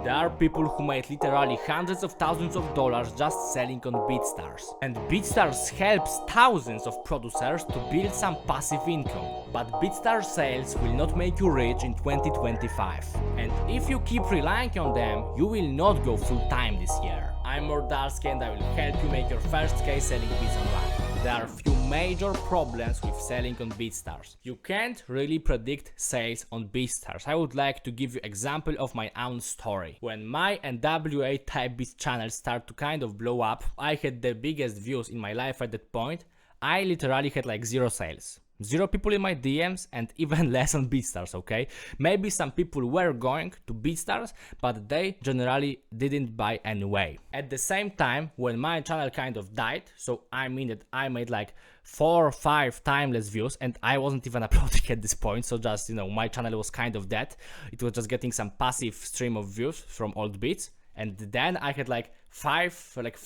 There are people who made literally hundreds of thousands of dollars just selling on Beatstars. And Beatstars helps thousands of producers to build some passive income. But Beatstars sales will not make you rich in 2025. And if you keep relying on them, you will not go full time this year. I'm Mordarski and I will help you make your first K selling beats online. There are a few major problems with selling on Beatstars. You can't really predict sales on Beatstars. I would like to give you example of my own story. When my NWA type beats channel started to kind of blow up, I had the biggest views in my life at that point. I literally had like 0 sales. 0 people in my DMs and even less on Beatstars, okay? Maybe some people were going to Beatstars, but they generally didn't buy anyway. At the same time, when my channel kind of died, so I mean that I made like 4 or 5 times less views and I wasn't even uploading at this point, so just, my channel was kind of dead. It was just getting some passive stream of views from old beats. And then I had like 4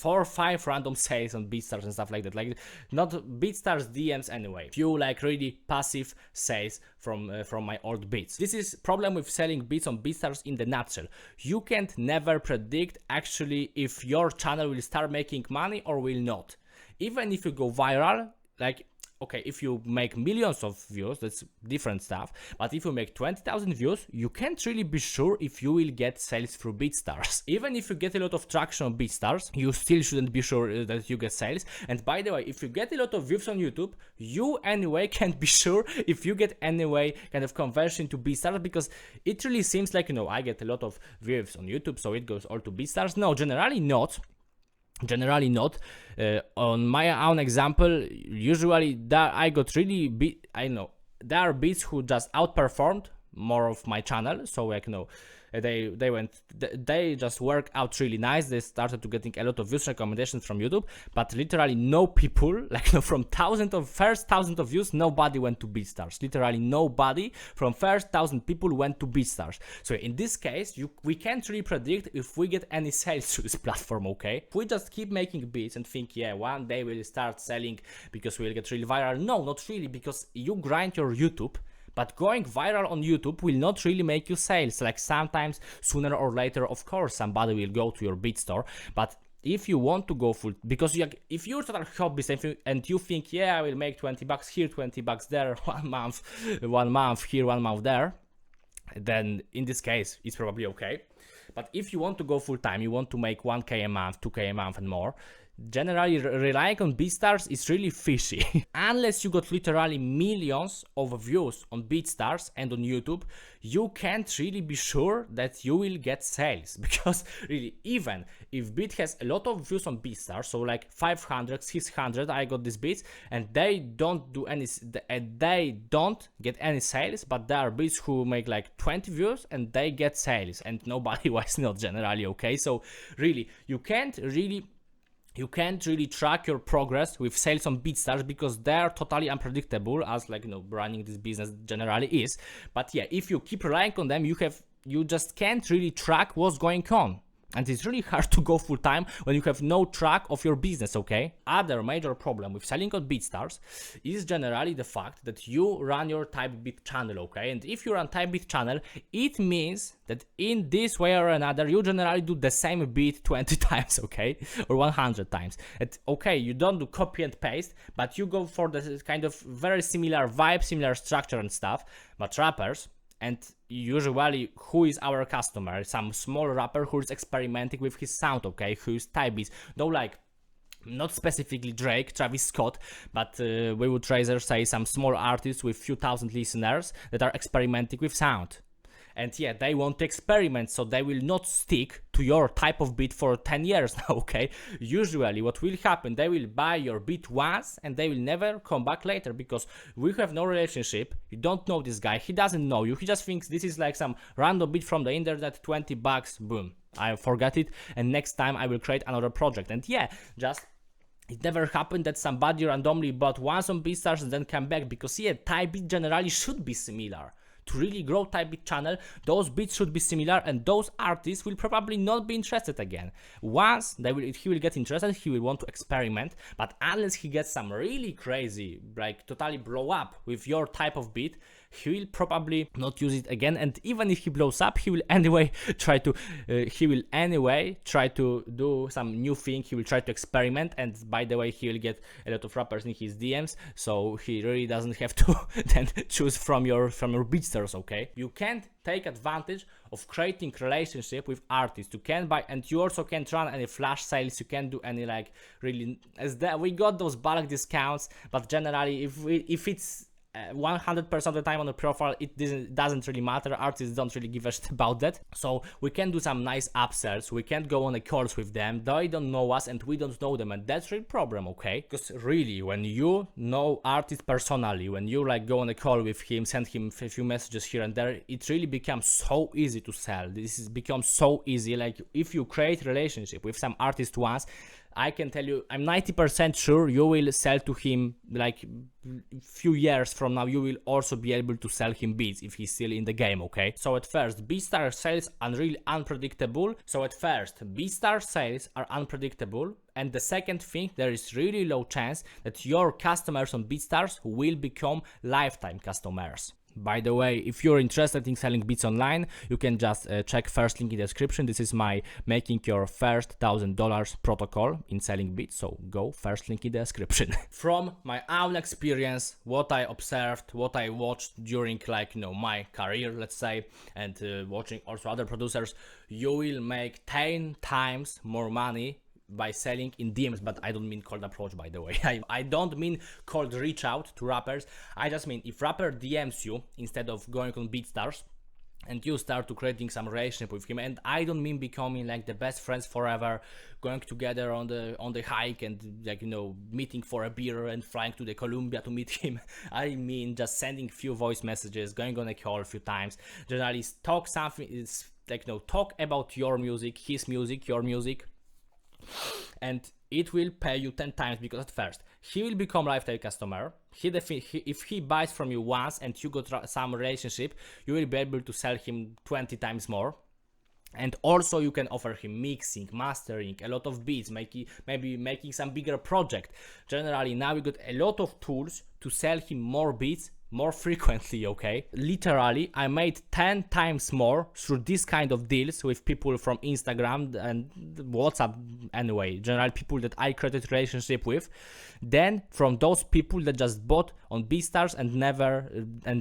or 5 random sales on Beatstars and stuff like that. Like not Beatstars DMs anyway. Few like really passive sales from my old beats. This is problem with selling beats on Beatstars in the nutshell. You can't never predict actually if your channel will start making money or will not. Even if you go viral, like okay, if you make millions of views, that's different stuff. But if you make 20,000 views, you can't really be sure if you will get sales through Beatstars. Even if you get a lot of traction on Beatstars, you still shouldn't be sure that you get sales. And by the way, if you get a lot of views on YouTube, you anyway can't be sure if you get anyway kind of conversion to Beatstars, because it really seems like, I get a lot of views on YouTube, so it goes all to Beatstars. No, generally not. On my own example, usually that I got really there are beats who just outperformed more of my channel, so like they just work out really nice. They started to getting a lot of views recommendations from YouTube, but literally no people, from first thousand of views, nobody went to Beatstars. Literally nobody from first 1,000 people went to Beatstars. So in this case, we can't really predict if we get any sales through this platform, okay? If we just keep making beats and think, yeah, one day we'll start selling because we'll get really viral. No, not really, because you grind your YouTube. But going viral on YouTube will not really make you sales. Like sometimes, sooner or later, of course, somebody will go to your beat store. But if you want to go full, because if you're total hobbyist and you think, yeah, I will make $20 here, $20 there, 1 month here, 1 month there, then in this case, it's probably okay. But if you want to go full time, you want to make 1K a month, 2K a month and more, generally relying on Beatstars is really fishy. Unless you got literally millions of views on Beatstars and on YouTube, you can't really be sure that you will get sales. Because really, even if beat has a lot of views on Beatstars, so like 500, 600, I got these beats, and they don't get any sales, but there are beats who make like 20 views and they get sales, and nobody was not generally okay. So really, you can't really track your progress with sales on Beatstars because they're totally unpredictable, as running this business generally is. But yeah, if you keep relying on them, you just can't really track what's going on. And it's really hard to go full time when you have no track of your business, okay? Other major problem with selling on Beatstars is generally the fact that you run your type beat channel, okay? And if you run type beat channel, it means that in this way or another, you generally do the same beat 20 times, okay? Or 100 times. And okay, you don't do copy and paste, but you go for the kind of very similar vibe, similar structure and stuff. But rappers, and usually, who is our customer? Some small rapper who is experimenting with his sound, okay? Who is type beats. Though not specifically Drake, Travis Scott, but we would rather say some small artists with few thousand listeners that are experimenting with sound. And yeah, they want to experiment, so they will not stick to your type of beat for 10 years now, okay? Usually what will happen, they will buy your beat once and they will never come back later, because we have no relationship. You don't know this guy, he doesn't know you, he just thinks this is like some random beat from the internet, $20, boom, I forgot it, and next time I will create another project. And yeah, it never happened that somebody randomly bought once on Beatstars and then come back, because yeah, type beat generally should be similar. To really grow type beat channel, those beats should be similar, and those artists will probably not be interested again. Once he will get interested, he will want to experiment, but unless he gets some really crazy, like totally blow up with your type of beat, he will probably not use it again, and even if he blows up, he will anyway try to do some new thing. He will try to experiment, and by the way, he will get a lot of rappers in his DMs, so he really doesn't have to then choose from your Beatstars. Okay, you can't take advantage of creating relationship with artists. You can buy, and you also can't run any flash sales. You can't do any like really, as that we got those bulk discounts, but generally if it's 100% of the time on the profile, it doesn't really matter. Artists don't really give a shit about that. So we can do some nice upsells. We can't go on a calls with them. They don't know us and we don't know them, and that's really problem, okay? Because really, when you know artist personally, when you like go on a call with him, send him a few messages here and there, it really becomes so easy to sell. This is becomes so easy. Like if you create relationship with some artist once, I can tell you, I'm 90% sure you will sell to him like few years from now. You will also be able to sell him beats if he's still in the game, okay? So at first, Beatstars sales are really unpredictable. And the second thing, there is really low chance that your customers on Beatstars will become lifetime customers. By the way, if you're interested in selling beats online, you can just check first link in the description. This is my making your first $1,000 protocol in selling beats, so go first link in the description. From my own experience, what I observed, what I watched during like my career, let's say, and watching also other producers, you will make 10 times more money by selling in DMs, but I don't mean cold approach, by the way. I don't mean cold reach out to rappers. I just mean if rapper DMs you instead of going on Beatstars and you start to creating some relationship with him, and I don't mean becoming like the best friends forever, going together on the hike and like meeting for a beer and flying to the Columbia to meet him. I mean just sending few voice messages, going on a call a few times, generally talk something, is like talk about your music, his music, your music, and it will pay you 10 times, because at first he will become lifetime customer. If he buys from you once and you got some relationship, you will be able to sell him 20 times more. And also you can offer him mixing, mastering, a lot of beats, maybe making some bigger project. Generally now we got a lot of tools to sell him more beats more frequently, okay? Literally, I made 10 times more through this kind of deals with people from Instagram and WhatsApp, anyway, general people that I created relationship with, than from those people that just bought on Beatstars and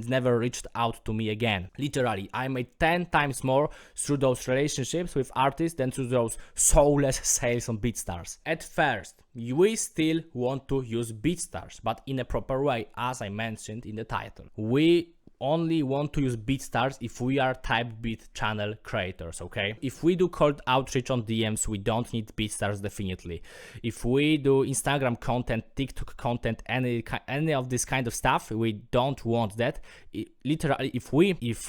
never reached out to me again. Literally, I made 10 times more through those relationships with artists than through those soulless sales on Beatstars. At first, we still want to use Beatstars, but in a proper way, as I mentioned in the title. We only want to use Beatstars if we are type beat channel creators, okay? If we do cold outreach on DMs, we don't need Beatstars, definitely. If we do Instagram content, TikTok content, any of this kind of stuff, we don't want that. Literally, if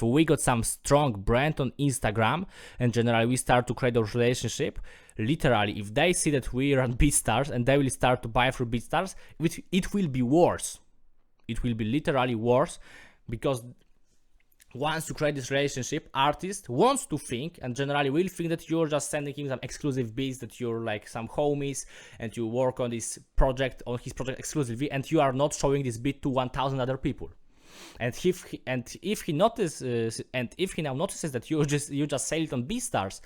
we got some strong brand on Instagram and generally we start to create those relationship, literally, if they see that we run Beatstars and they will start to buy through Beatstars, it will be worse. It will be literally worse, because once you create this relationship, artist wants to think and generally will think that you're just sending him some exclusive beats, that you're like some homies and you work on this project, on his project exclusively, and you are not showing this beat to 1,000 other people. And if he now notices that you just sell it on Beatstars,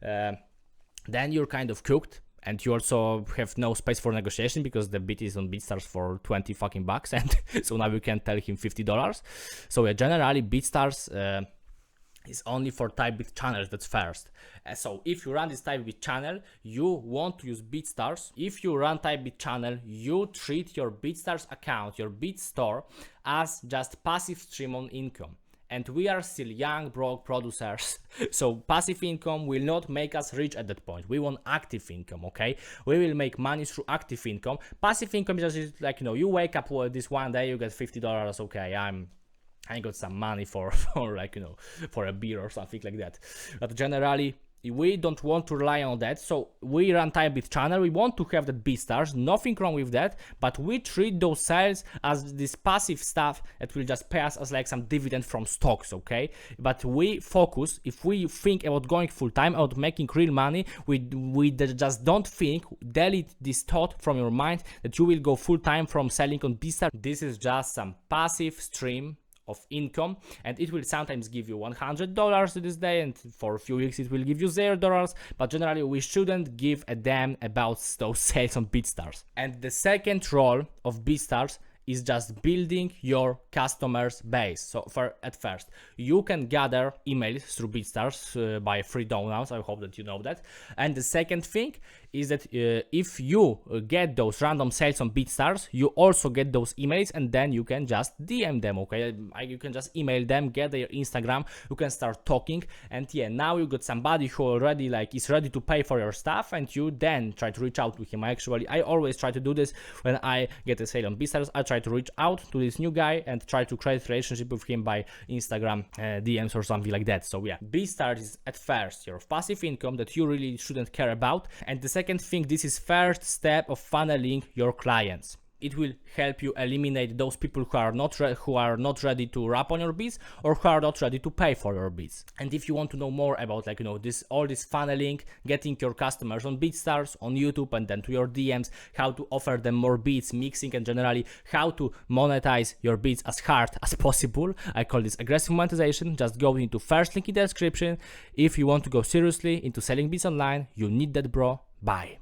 then you're kind of cooked. And you also have no space for negotiation, because the beat is on Beatstars for 20 fucking bucks, and so now you can tell him $50. So yeah, generally Beatstars is only for type beat channels. That's first. So if you run this type beat channel, you want to use Beatstars. If you run type beat channel, you treat your Beatstars account, your beat store, as just passive stream on income. And we are still young, broke producers, so passive income will not make us rich at that point. We want active income, okay? We will make money through active income. Passive income is just like, you wake up this one day, you get $50, okay, I got some money for like, for a beer or something like that. But generally, we don't want to rely on that, so we run type beat channel. We want to have that Beatstars, nothing wrong with that, but we treat those sales as this passive stuff that will just pay us as like some dividend from stocks, okay? But we focus, if we think about going full time, about making real money, we just don't think, delete this thought from your mind that you will go full time from selling on Beatstars. This is just some passive stream of income, and it will sometimes give you $100 to this day, and for a few weeks it will give you $0, but generally we shouldn't give a damn about those sales on Beatstars. And the second role of Beatstars is just building your customers base. So at first, you can gather emails through Beatstars by free downloads. I hope that you know that. And the second thing is that if you get those random sales on Beatstars, you also get those emails, and then you can just DM them, okay? You can just email them, get their Instagram, you can start talking, and yeah, now you got somebody who already is ready to pay for your stuff, and you then try to reach out to him. I always try to do this when I get a sale on Beatstars. I try to reach out to this new guy and try to create a relationship with him by Instagram DMs or something like that. So yeah, Beatstars is at first your passive income that you really shouldn't care about, and the second thing, this is first step of funneling your clients. It will help you eliminate those people who are not ready to rap on your beats, or who are not ready to pay for your beats. And if you want to know more about all this funneling, getting your customers on Beatstars, on YouTube, and then to your DMs, how to offer them more beats, mixing, and generally how to monetize your beats as hard as possible, I call this aggressive monetization, just go into first link in the description. If you want to go seriously into selling beats online, you need that, bro. Bye.